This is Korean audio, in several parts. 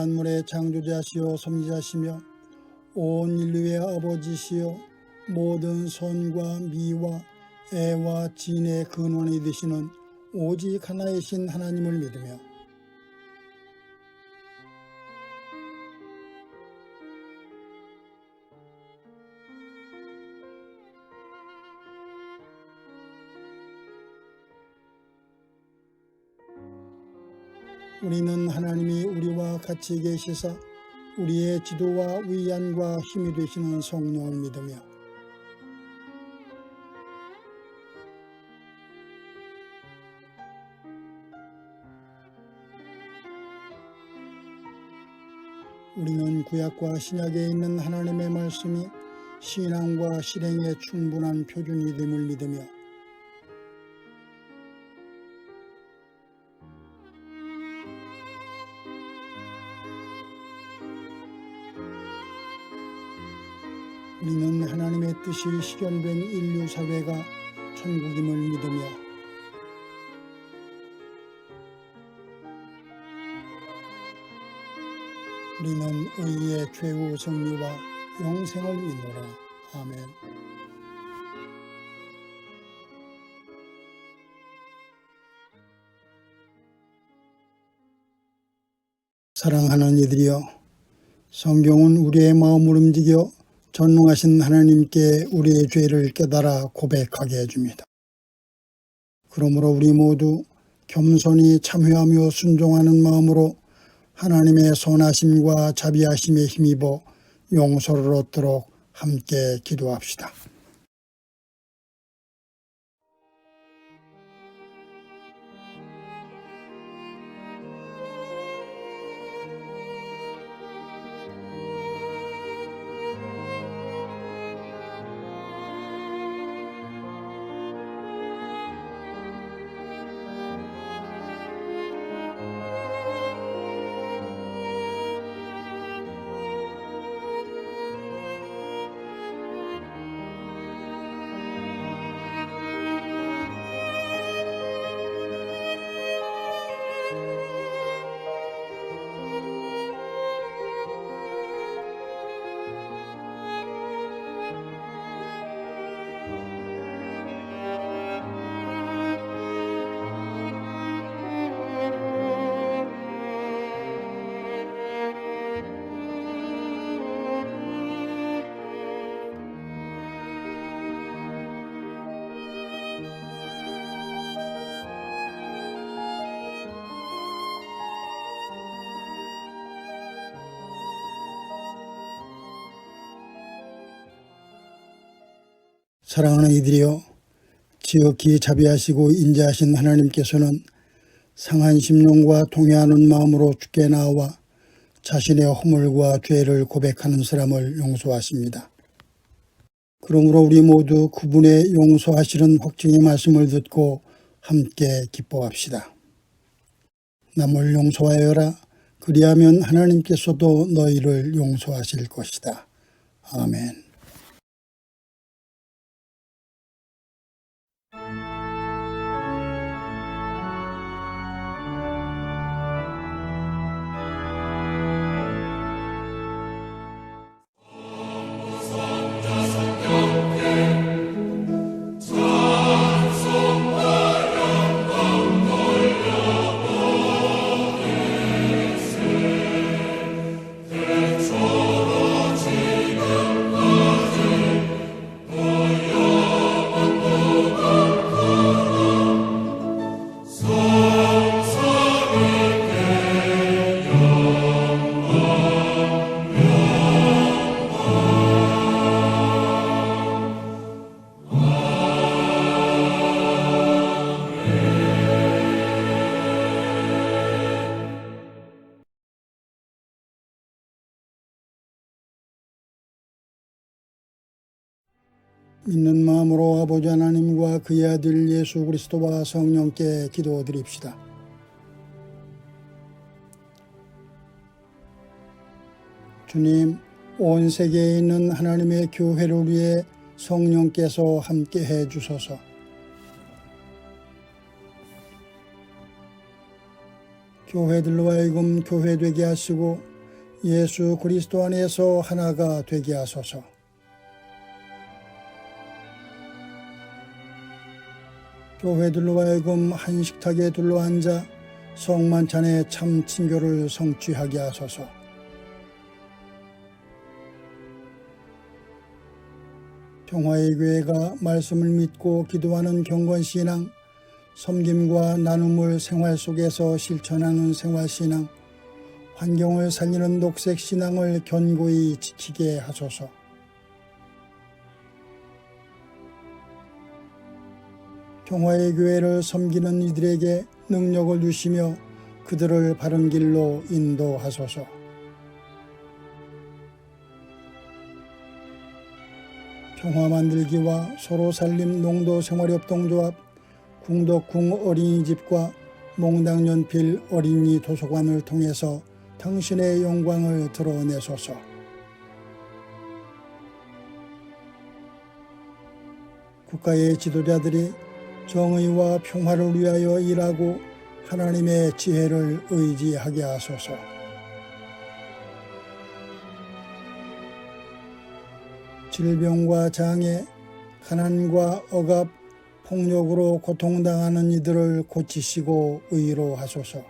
만물의 창조자시요 섭리자시며 온 인류의 아버지시요 모든 선과 미와 애와 진의 근원이 되시는 오직 하나이신 하나님을 믿으며 우리는 하나님이 우리와 같이 계시사 우리의 지도와 위안과 힘이 되시는 성령을 믿으며 우리는 구약과 신약에 있는 하나님의 말씀이 신앙과 실행에 충분한 표준이 됨을 믿으며 우리는 하나님의 뜻이 실현된 인류 사회가 천국임을 믿으며 우리는 의의 최후 승리와 영생을 믿노라. 아멘. 사랑하는 이들이여, 성경은 우리의 마음을 움직여 전능하신 하나님께 우리의 죄를 깨달아 고백하게 해줍니다. 그러므로 우리 모두 겸손히 참회하며 순종하는 마음으로 하나님의 선하심과 자비하심에 힘입어 용서를 얻도록 함께 기도합시다. 사랑하는 이들이여, 지극히 자비하시고 인자하신 하나님께서는 상한 심령과 통회하는 마음으로 주께 나와 자신의 허물과 죄를 고백하는 사람을 용서하십니다. 그러므로 우리 모두 그분의 용서하시는 확증의 말씀을 듣고 함께 기뻐합시다. 남을 용서하여라. 그리하면 하나님께서도 너희를 용서하실 것이다. 아멘. 믿는 마음으로 아버지 하나님과 그의 아들 예수 그리스도와 성령께 기도드립시다. 주님, 온 세계에 있는 하나님의 교회를 위해 성령께서 함께 해 주소서. 교회들로 하여금 교회되게 하시고 예수 그리스도 안에서 하나가 되게 하소서. 교회들로 하여금 한 식탁에 둘러앉아 성만찬의 참 친교를 성취하게 하소서. 평화의 교회가 말씀을 믿고 기도하는 경건신앙, 섬김과 나눔을 생활 속에서 실천하는 생활신앙, 환경을 살리는 녹색신앙을 견고히 지키게 하소서. 평화의 교회를 섬기는 이들에게 능력을 주시며 그들을 바른 길로 인도하소서. 평화 만들기와 서로 살림 농도생활협동조합, 궁덕궁 어린이집과 몽당연필 어린이 도서관을 통해서 당신의 영광을 드러내소서. 국가의 지도자들이 정의와 평화를 위하여 일하고 하나님의 지혜를 의지하게 하소서. 질병과 장애, 가난과 억압, 폭력으로 고통당하는 이들을 고치시고 의로하소서.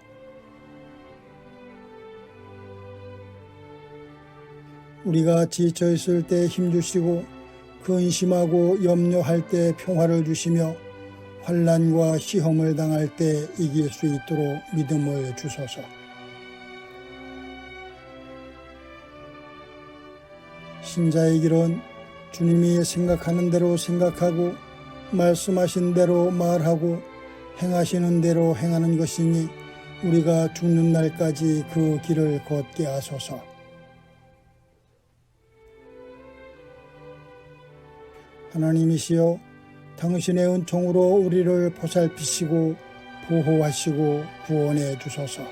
우리가 지쳐있을 때 힘주시고 근심하고 염려할 때 평화를 주시며 환난과 시험을 당할 때 이길 수 있도록 믿음을 주소서. 신자의 길은 주님이 생각하는 대로 생각하고 말씀하신 대로 말하고 행하시는 대로 행하는 것이니 우리가 죽는 날까지 그 길을 걷게 하소서. 하나님이시여, 당신의 은총으로 우리를 보살피시고 보호하시고 구원해 주소서.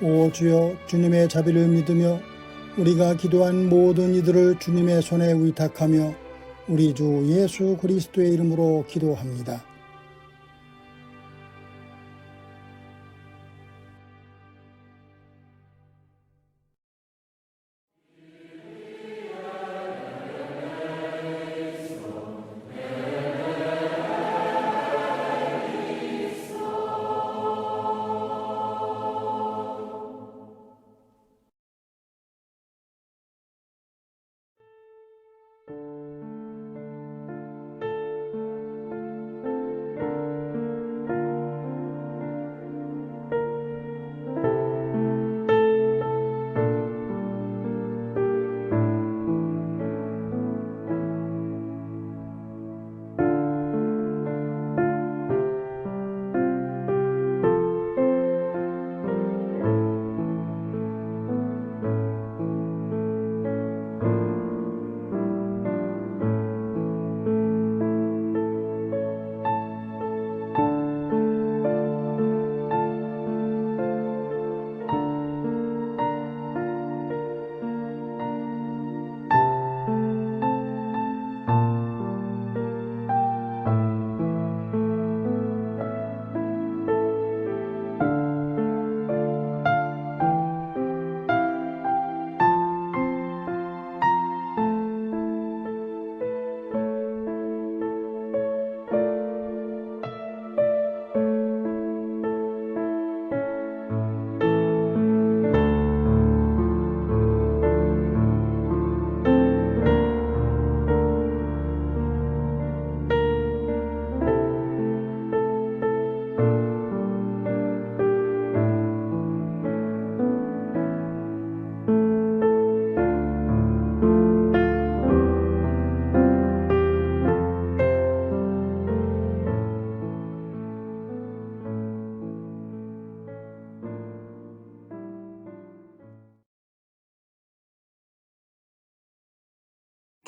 오 주여, 주님의 자비를 믿으며 우리가 기도한 모든 이들을 주님의 손에 위탁하며 우리 주 예수 그리스도의 이름으로 기도합니다.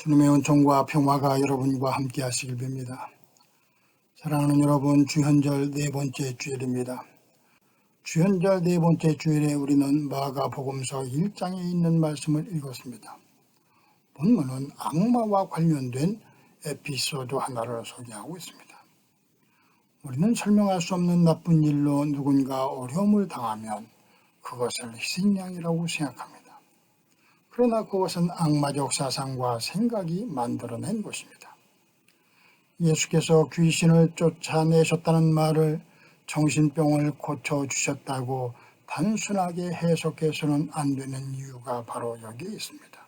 주님의 은총과 평화가 여러분과 함께 하시길 빕니다. 사랑하는 여러분, 주현절 네 번째 주일입니다. 주현절 네 번째 주일에 우리는 마가복음서 1장에 있는 말씀을 읽었습니다. 본문은 악마와 관련된 에피소드 하나를 소개하고 있습니다. 우리는 설명할 수 없는 나쁜 일로 누군가 어려움을 당하면 그것을 희생양이라고 생각합니다. 그러나 그것은 악마적 사상과 생각이 만들어낸 것입니다. 예수께서 귀신을 쫓아내셨다는 말을 정신병을 고쳐주셨다고 단순하게 해석해서는 안 되는 이유가 바로 여기에 있습니다.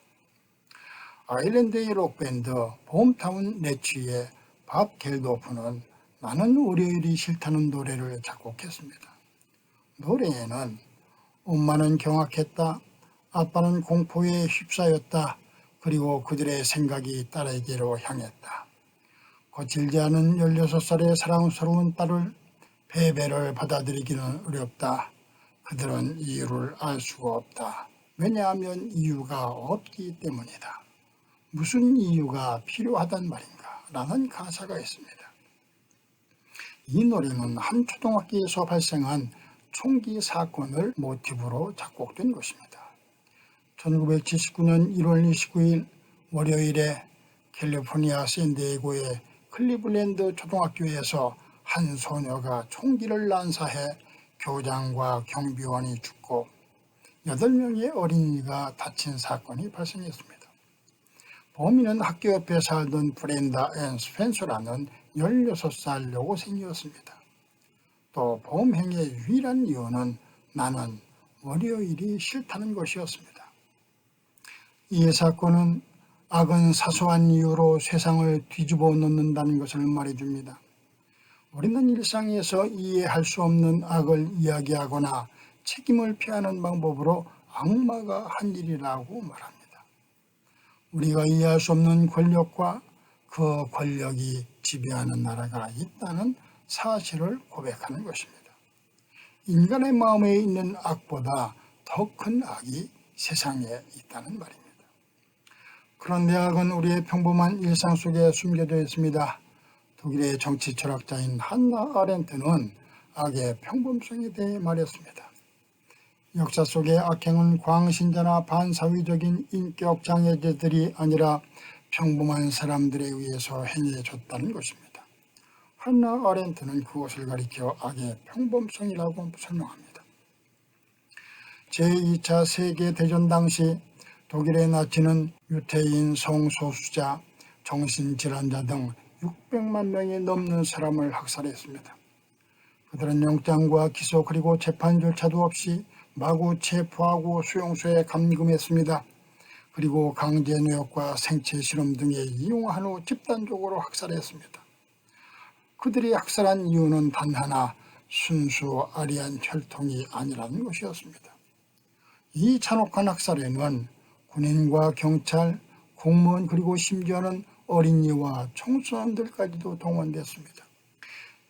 아일랜드의 록밴드 봄타운 레치의 밥 겔도프는 나는 월요일이 싫다는 노래를 작곡했습니다. 노래에는 엄마는 경악했다, 아빠는 공포에 휩싸였다, 그리고 그들의 생각이 딸에게로 향했다. 거칠지 않은 16살의 사랑스러운 딸을 배배를 받아들이기는 어렵다. 그들은 이유를 알 수가 없다. 왜냐하면 이유가 없기 때문이다. 무슨 이유가 필요하단 말인가? 라는 가사가 있습니다. 이 노래는 한 초등학교에서 발생한 총기 사건을 모티브로 작곡된 것입니다. 1979년 1월 29일 월요일에 캘리포니아 샌디에고의 클리블랜드 초등학교에서 한 소녀가 총기를 난사해 교장과 경비원이 죽고 8명의 어린이가 다친 사건이 발생했습니다. 범인은 학교 옆에 살던 브렌다 앤 스펜서라는 16살 여고생이었습니다. 또 범행의 유일한 이유는 나는 월요일이 싫다는 것이었습니다. 이 사건은 악은 사소한 이유로 세상을 뒤집어 놓는다는 것을 말해줍니다. 우리는 일상에서 이해할 수 없는 악을 이야기하거나 책임을 피하는 방법으로 악마가 한 일이라고 말합니다. 우리가 이해할 수 없는 권력과 그 권력이 지배하는 나라가 있다는 사실을 고백하는 것입니다. 인간의 마음에 있는 악보다 더 큰 악이 세상에 있다는 말입니다. 그런데 악은 우리의 평범한 일상 속에 숨겨져 있습니다. 독일의 정치 철학자인 한나 아렌트는 악의 평범성에 대해 말했습니다. 역사 속의 악행은 광신자나 반사회적인 인격 장애자들이 아니라 평범한 사람들에 의해서 행해졌다는 것입니다. 한나 아렌트는 그것을 가리켜 악의 평범성이라고 설명합니다. 제2차 세계대전 당시 독일의 나치는 유태인, 성소수자, 정신질환자 등 600만 명이 넘는 사람을 학살했습니다. 그들은 영장과 기소 그리고 재판조차도 없이 마구 체포하고 수용소에 감금했습니다. 그리고 강제노역과 생체실험 등에 이용한 후 집단적으로 학살했습니다. 그들이 학살한 이유는 단 하나, 순수 아리안 혈통이 아니라는 것이었습니다. 이 잔혹한 학살에는 군인과 경찰, 공무원 그리고 심지어는 어린이와 청소년들까지도 동원됐습니다.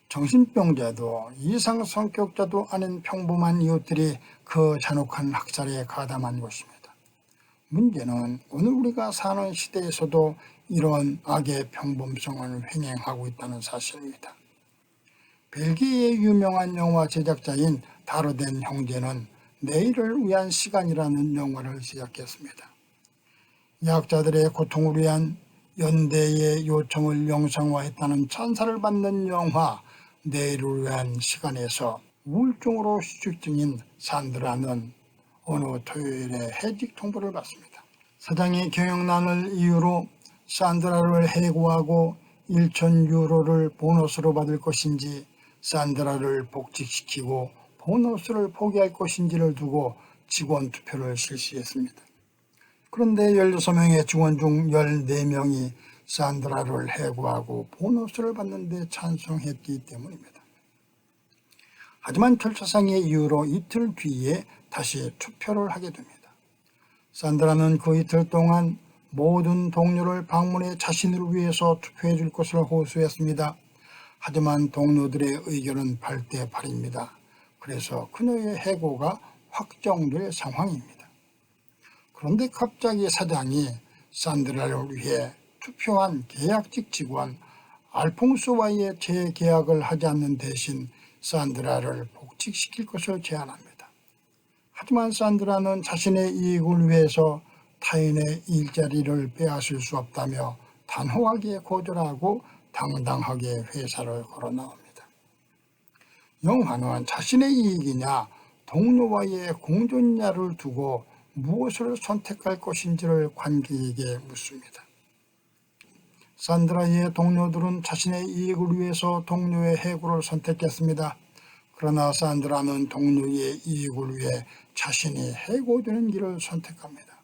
정신병자도 이상 성격자도 아닌 평범한 이웃들이 그 잔혹한 학살에 가담한 것입니다. 문제는 오늘 우리가 사는 시대에서도 이런 악의 평범성을 횡행하고 있다는 사실입니다. 벨기에의 유명한 영화 제작자인 다르덴 형제는 내일을 위한 시간이라는 영화를 제작했습니다. 약자들의 고통을 위한 연대의 요청을 영상화했다는 찬사를 받는 영화 내일을 위한 시간에서 우울증으로 휴직 중인 산드라는 어느 토요일에 해직 통보를 받습니다. 사장의 경영난을 이유로 산드라를 해고하고 1,000유로를 보너스로 받을 것인지 산드라를 복직시키고 보너스를 포기할 것인지를 두고 직원 투표를 실시했습니다. 그런데 16명의 직원 중 14명이 산드라를 해고하고 보너스를 받는 데 찬성했기 때문입니다. 하지만 절차상의 이유로 이틀 뒤에 다시 투표를 하게 됩니다. 산드라는 그 이틀 동안 모든 동료를 방문해 자신을 위해서 투표해 줄 것을 호소했습니다. 하지만 동료들의 의견은 8대 8입니다. 그래서 그녀의 해고가 확정될 상황입니다. 그런데 갑자기 사장이 산드라를 위해 투표한 계약직 직원 알퐁소와의 재계약을 하지 않는 대신 산드라를 복직시킬 것을 제안합니다. 하지만 산드라는 자신의 이익을 위해서 타인의 일자리를 빼앗을 수 없다며 단호하게 거절하고 당당하게 회사를 걸어 나옵니다. 영화는 자신의 이익이냐 동료와의 공존냐를 두고 무엇을 선택할 것인지를 관객에게 묻습니다. 산드라의 동료들은 자신의 이익을 위해서 동료의 해고를 선택했습니다. 그러나 산드라는 동료의 이익을 위해 자신이 해고되는 길을 선택합니다.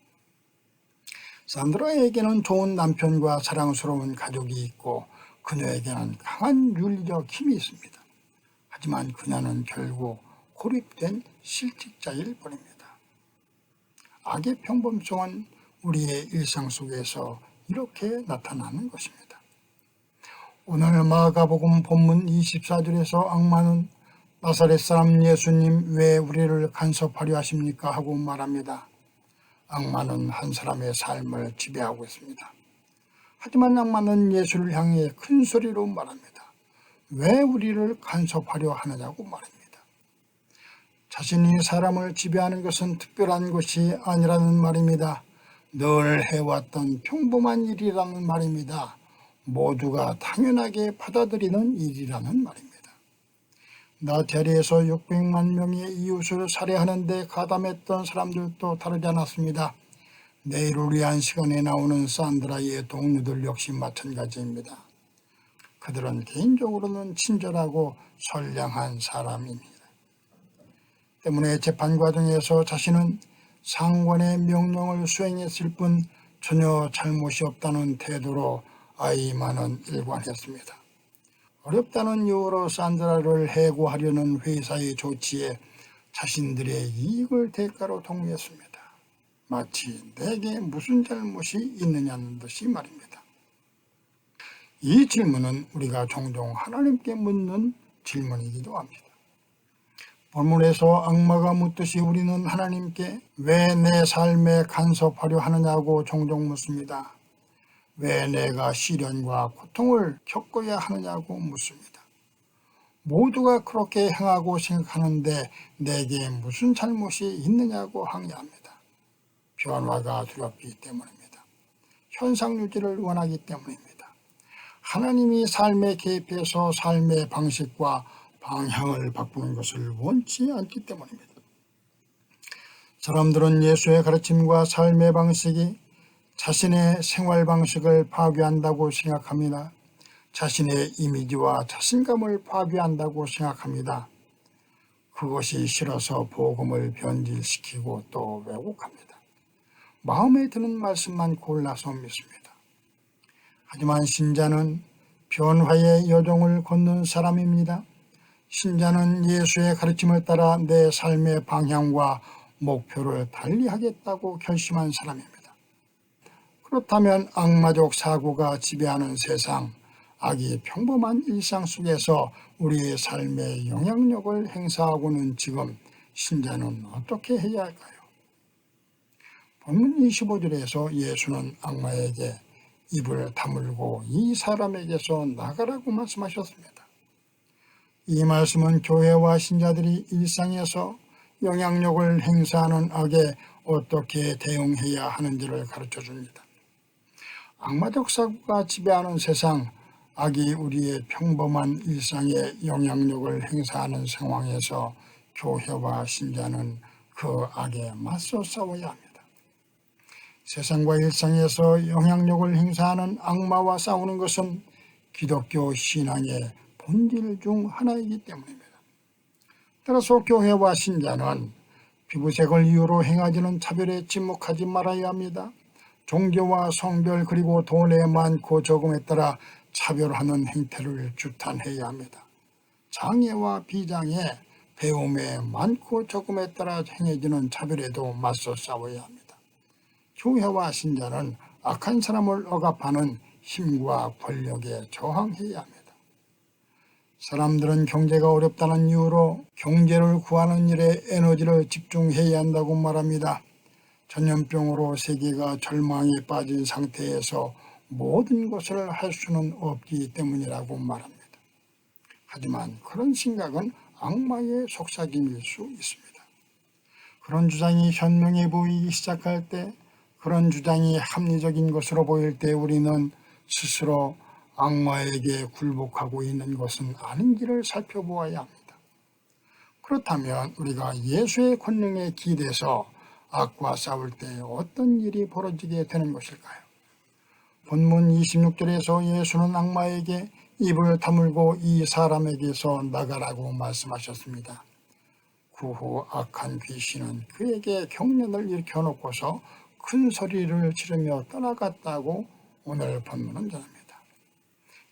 산드라에게는 좋은 남편과 사랑스러운 가족이 있고 그녀에게는 강한 윤리적 힘이 있습니다. 하지만 그녀는 결국 고립된 실직자일 뿐입니다. 악의 평범성은 우리의 일상 속에서 이렇게 나타나는 것입니다. 오늘 마가복음 본문 24절에서 악마는 나사렛 사람 예수님 왜 우리를 간섭하려 하십니까? 하고 말합니다. 악마는 한 사람의 삶을 지배하고 있습니다. 하지만 악마는 예수를 향해 큰 소리로 말합니다. 왜 우리를 간섭하려 하느냐고 말합니다. 자신이 사람을 지배하는 것은 특별한 것이 아니라는 말입니다. 늘 해왔던 평범한 일이라는 말입니다. 모두가 당연하게 받아들이는 일이라는 말입니다. 나자리에서 600만 명의 이웃을 살해하는 데 가담했던 사람들도 다르지 않았습니다. 내일을 위한 시간에 나오는 산드라의 동료들 역시 마찬가지입니다. 그들은 개인적으로는 친절하고 선량한 사람입니다. 때문에 재판 과정에서 자신은 상관의 명령을 수행했을 뿐 전혀 잘못이 없다는 태도로 아이만은 일관했습니다. 어렵다는 이유로 산드라를 해고하려는 회사의 조치에 자신들의 이익을 대가로 동의했습니다. 마치 내게 무슨 잘못이 있느냐는 듯이 말입니다. 이 질문은 우리가 종종 하나님께 묻는 질문이기도 합니다. 본문에서 악마가 묻듯이 우리는 하나님께 왜 내 삶에 간섭하려 하느냐고 종종 묻습니다. 왜 내가 시련과 고통을 겪어야 하느냐고 묻습니다. 모두가 그렇게 행하고 생각하는데 내게 무슨 잘못이 있느냐고 항의합니다. 변화가 두렵기 때문입니다. 현상 유지를 원하기 때문입니다. 하나님이 삶에 개입해서 삶의 방식과 방향을 바꾸는 것을 원치 않기 때문입니다. 사람들은 예수의 가르침과 삶의 방식이 자신의 생활 방식을 파괴한다고 생각합니다. 자신의 이미지와 자신감을 파괴한다고 생각합니다. 그것이 싫어서 복음을 변질시키고 또 왜곡합니다. 마음에 드는 말씀만 골라서 믿습니다. 하지만 신자는 변화의 여정을 걷는 사람입니다. 신자는 예수의 가르침을 따라 내 삶의 방향과 목표를 달리하겠다고 결심한 사람입니다. 그렇다면 악마적 사고가 지배하는 세상, 악이 평범한 일상 속에서 우리의 삶에 영향력을 행사하고는 지금 신자는 어떻게 해야 할까요? 본문 25절에서 예수는 악마에게 입을 다물고 이 사람에게서 나가라고 말씀하셨습니다. 이 말씀은 교회와 신자들이 일상에서 영향력을 행사하는 악에 어떻게 대응해야 하는지를 가르쳐 줍니다. 악마적 사고가 지배하는 세상, 악이 우리의 평범한 일상에 영향력을 행사하는 상황에서 교회와 신자는 그 악에 맞서 싸워야 합니다. 세상과 일상에서 영향력을 행사하는 악마와 싸우는 것은 기독교 신앙의 본질 중 하나이기 때문입니다. 따라서 교회와 신자는 피부색을 이유로 행하지는 차별에 침묵하지 말아야 합니다. 종교와 성별 그리고 돈의 많고 적음에 따라 차별하는 행태를 규탄해야 합니다. 장애와 비장애, 배움의 많고 적음에 따라 행해지는 차별에도 맞서 싸워야 합니다. 교회와 신자는 악한 사람을 억압하는 힘과 권력에 저항해야 합니다. 사람들은 경제가 어렵다는 이유로 경제를 구하는 일에 에너지를 집중해야 한다고 말합니다. 전염병으로 세계가 절망에 빠진 상태에서 모든 것을 할 수는 없기 때문이라고 말합니다. 하지만 그런 생각은 악마의 속삭임일 수 있습니다. 그런 주장이 현명해 보이기 시작할 때, 그런 주장이 합리적인 것으로 보일 때 우리는 스스로 악마에게 굴복하고 있는 것은 아닌지를 살펴보아야 합니다. 그렇다면 우리가 예수의 권능에 기대서 악과 싸울 때 어떤 일이 벌어지게 되는 것일까요? 본문 26절에서 예수는 악마에게 입을 다물고 이 사람에게서 나가라고 말씀하셨습니다. 그 후 악한 귀신은 그에게 경련을 일으켜 놓고서 큰 소리를 지르며 떠나갔다고 오늘 본문은 전합니다.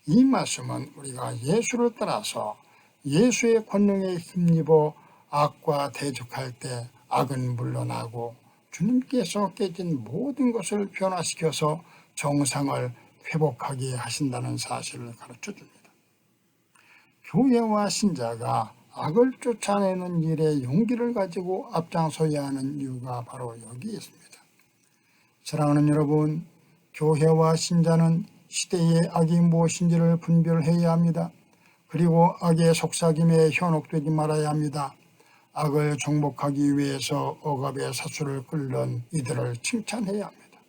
이 말씀은 우리가 예수를 따라서 예수의 권능에 힘입어 악과 대적할 때 악은 물러나고 주님께서 깨진 모든 것을 변화시켜서 정상을 회복하게 하신다는 사실을 가르쳐 줍니다. 교회와 신자가 악을 쫓아내는 일에 용기를 가지고 앞장서야 하는 이유가 바로 여기에 있습니다. 사랑하는 여러분, 교회와 신자는 시대의 악이 무엇인지를 분별해야 합니다. 그리고 악의 속삭임에 현혹되지 말아야 합니다. 악을 정복하기 위해서 억압의 사슬을 끓는 이들을 칭찬해야 합니다.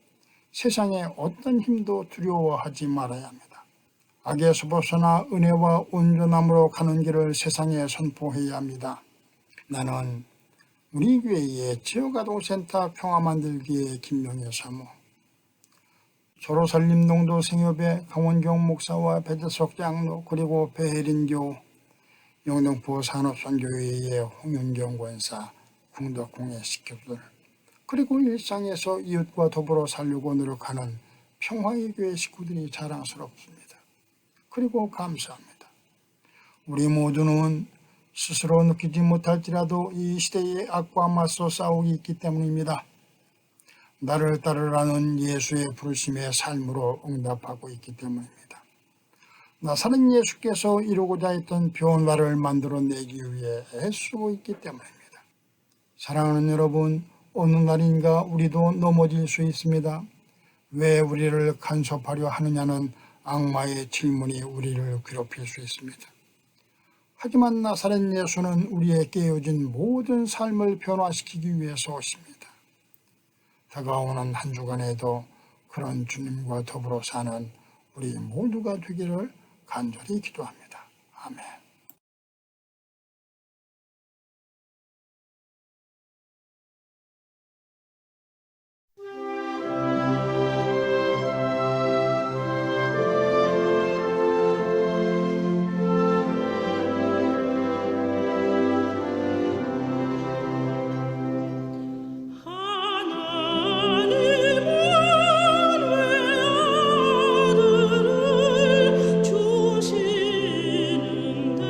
세상의 어떤 힘도 두려워하지 말아야 합니다. 악에서 벗어나 은혜와 온전함으로 가는 길을 세상에 선포해야 합니다. 나는 우리 교회의 지역아동센터 평화만들기의 김명애 사모, 소로살림농도 생협의 강원경 목사와 배재석 장로, 그리고 배혜린교, 영등포 산업선교회의 홍윤경 권사, 궁덕공예 식구들, 그리고 일상에서 이웃과 더불어 살려고 노력하는 평화의 교회 식구들이 자랑스럽습니다. 그리고 감사합니다. 우리 모두는 스스로 느끼지 못할지라도 이 시대의 악과 맞서 싸우기 있기 때문입니다. 나를 따르라는 예수의 부르심의 삶으로 응답하고 있기 때문입니다. 나사렛 예수께서 이루고자 했던 변화를 만들어내기 위해 애쓰고 있기 때문입니다. 사랑하는 여러분, 어느 날인가 우리도 넘어질 수 있습니다. 왜 우리를 간섭하려 하느냐는 악마의 질문이 우리를 괴롭힐 수 있습니다. 하지만 나사렛 예수는 우리의 깨어진 모든 삶을 변화시키기 위해서 오십니다. 다가오는 한 주간에도 그런 주님과 더불어 사는 우리 모두가 되기를 간절히 기도합니다. 아멘. 주시는데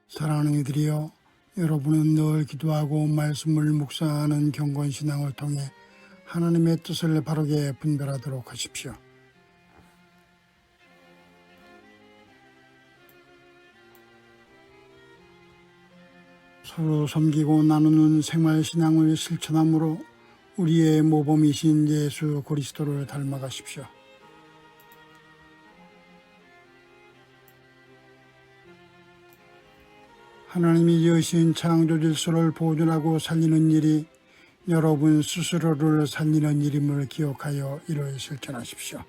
사랑하는 이들이여, 여러분은 늘 기도하고 말씀을 묵상하는 경건신앙을 통해 하나님의 뜻을 바르게 분별하도록 하십시오. 서로 섬기고 나누는 생활신앙을 실천함으로 우리의 모범이신 예수 그리스도를 닮아가십시오. 하나님이 여신 창조 질서를 보존하고 살리는 일이 여러분 스스로를 살리는 일임을 기억하여 이를 실천하십시오.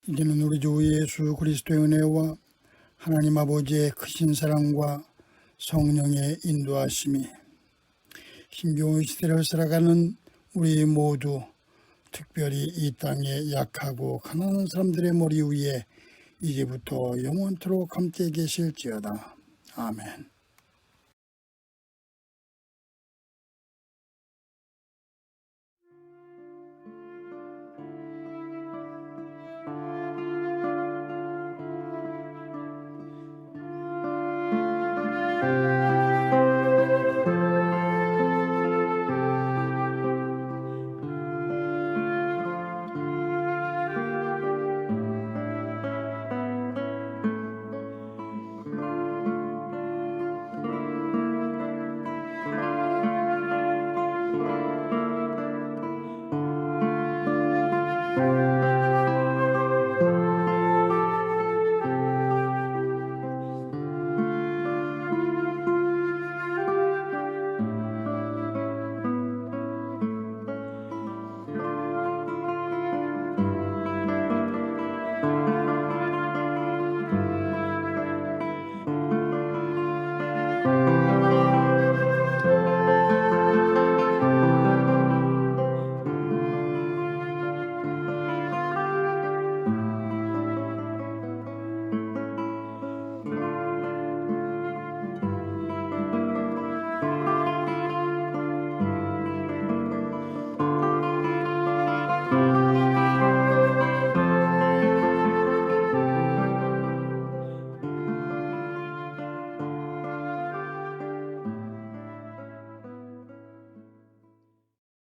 이제는 우리 주 예수 그리스도의 은혜와 하나님 아버지의 크신 사랑과 성령의 인도하심이 힘겨운 시대를 살아가는 우리 모두, 특별히 이 땅의 약하고 가난한 사람들의 머리 위에 이제부터 영원토록 함께 계실지어다. 아멘.